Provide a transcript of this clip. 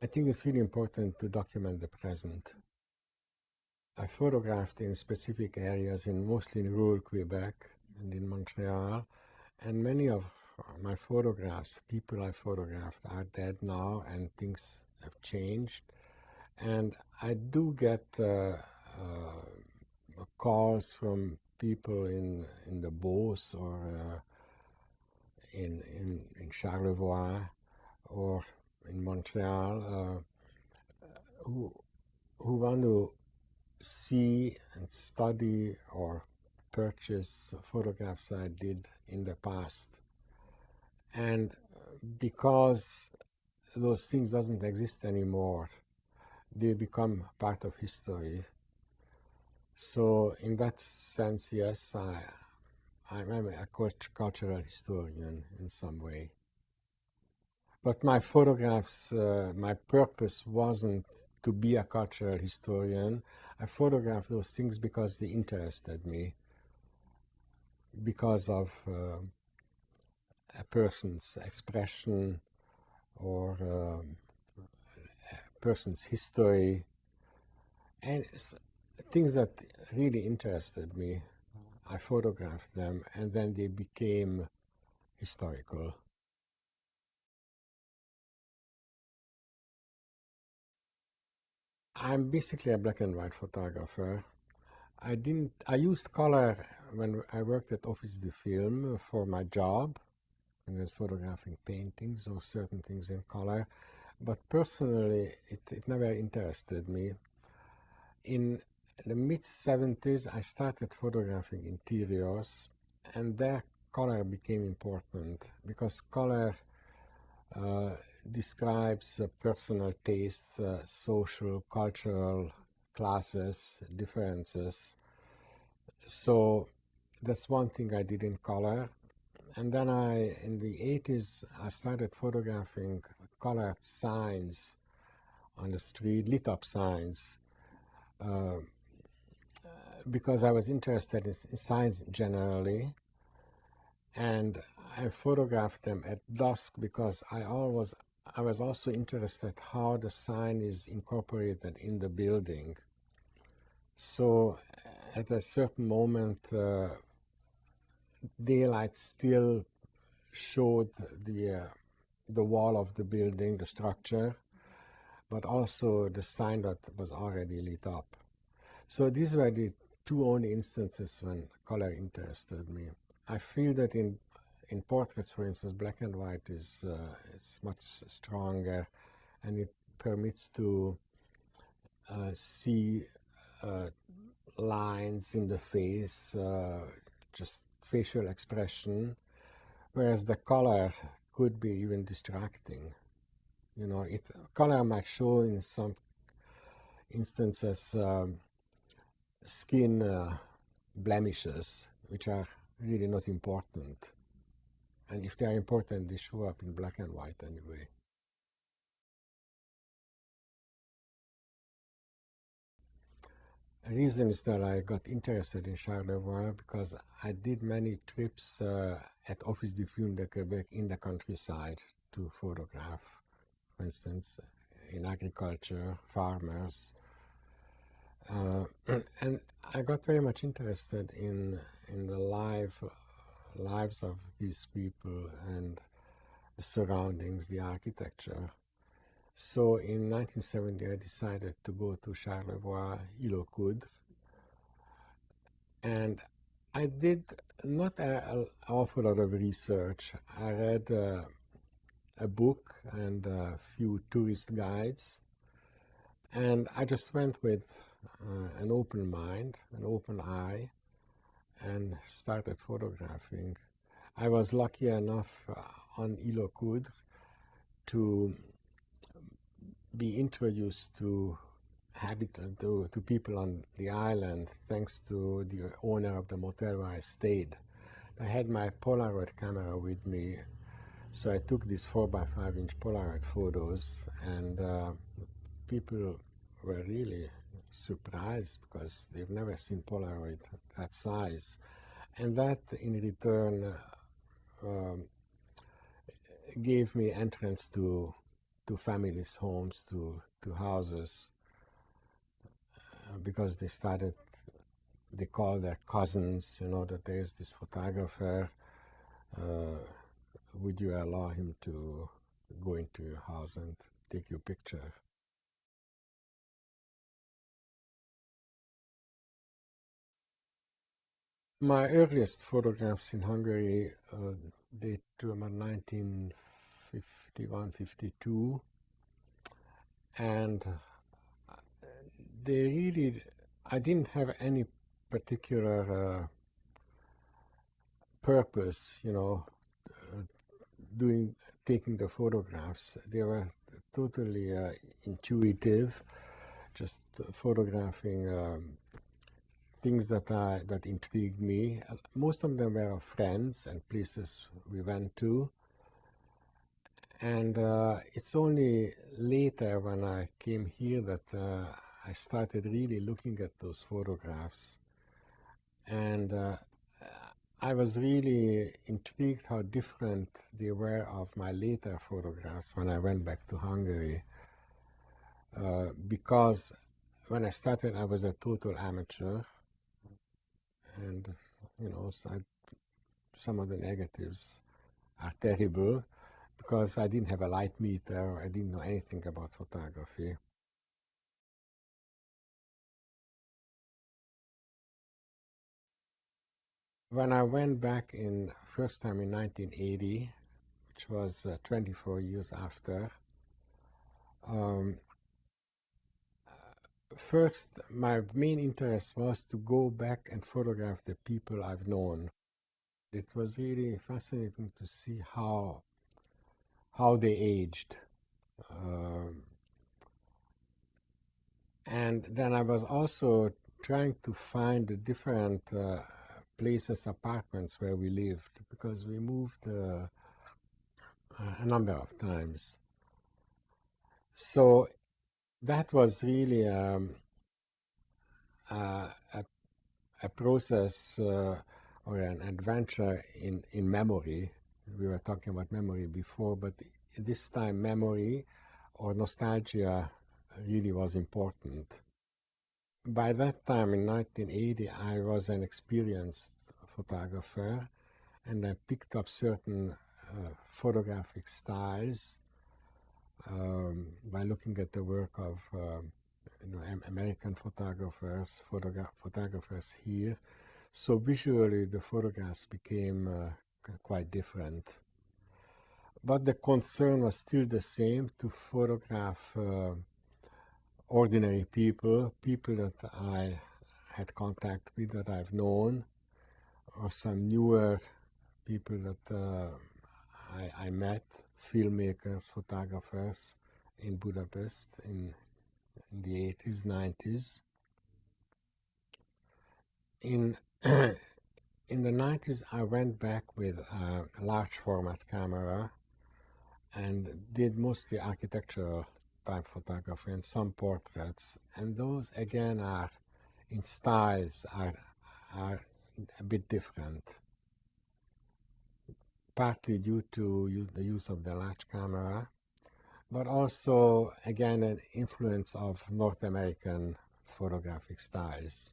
I think it's really important to document the present. I photographed in specific areas, mostly in rural Quebec and in Montreal, and many of my photographs, people I photographed, are dead now, and things have changed. And I do get calls from people in the Beauce or in Charlevoix or in Montreal who want to see and study or purchase photographs I did in the past. And because those things doesn't exist anymore, they become part of history. So in that sense, yes, I'm a cultural historian in some way. But my photographs, my purpose wasn't to be a cultural historian. I photographed those things because they interested me, because of a person's expression or a person's history, and things that really interested me. I photographed them, and then they became historical. I'm basically a black and white photographer. I used color when I worked at Office de Film for my job, when I was photographing paintings or certain things in color, but personally it never interested me. In the mid-70s, I started photographing interiors, and there color became important because color describes personal tastes, social, cultural classes, differences. So that's one thing I did in color. And then in the 80s, I started photographing colored signs on the street, lit up signs, because I was interested in signs generally. And I photographed them at dusk because I was also interested how the sign is incorporated in the building. So at a certain moment, daylight still showed the wall of the building, the structure, but also the sign that was already lit up. So these were the two only instances when color interested me. I feel that in portraits, for instance, black and white is much stronger, and it permits to see lines in the face, just facial expression, whereas the color could be even distracting. You know, color might show in some instances skin blemishes, which are really not important. And if they are important, they show up in black and white anyway. The reason is that I got interested in Charlevoix because I did many trips at Office de Film de Quebec in the countryside to photograph, for instance, in agriculture, farmers. And I got very much interested in the lives of these people and the surroundings, the architecture. So in 1970, I decided to go to Charlevoix, Île-aux-Coudres, and I did not an awful lot of research. I read a book and a few tourist guides, and I just went with an open mind, an open eye, and started photographing. I was lucky enough on Île-aux-Coudres to be introduced to to people on the island thanks to the owner of the motel where I stayed. I had my Polaroid camera with me, so I took these 4x5-inch Polaroid photos, and people were really surprised because they've never seen Polaroid that size. And that in return gave me entrance to to families' homes, to houses, because they call their cousins, that there's this photographer. Would you allow him to go into your house and take your picture? My earliest photographs in Hungary date to about 1951, 52, and I didn't have any particular purpose, taking the photographs. They were totally intuitive, just photographing things that intrigued me. Most of them were of friends and places we went to. And it's only later when I came here that I started really looking at those photographs. And I was really intrigued how different they were of my later photographs when I went back to Hungary. Because when I started, I was a total amateur. And, some of the negatives are terrible because I didn't have a light meter. I didn't know anything about photography. When I went back first time in 1980, which was 24 years after, first my main interest was to go back and photograph the people I've known. It was really fascinating to see how they aged. And then I was also trying to find the different places, apartments where we lived, because we moved a number of times. So that was really a process or an adventure in memory. We were talking about memory before, but this time memory or nostalgia really was important. By that time in 1980, I was an experienced photographer, and I picked up certain photographic styles by looking at the work of American photographers here. So visually, the photographs became quite different. But the concern was still the same, to photograph ordinary people that I had contact with, that I've known, or some newer people that I met, filmmakers, photographers in Budapest in the 80s, 90s. In the 90s, I went back with a large format camera and did mostly architectural type photography and some portraits. And those, again, are in styles are a bit different, partly due to the use of the large camera, but also, again, an influence of North American photographic styles.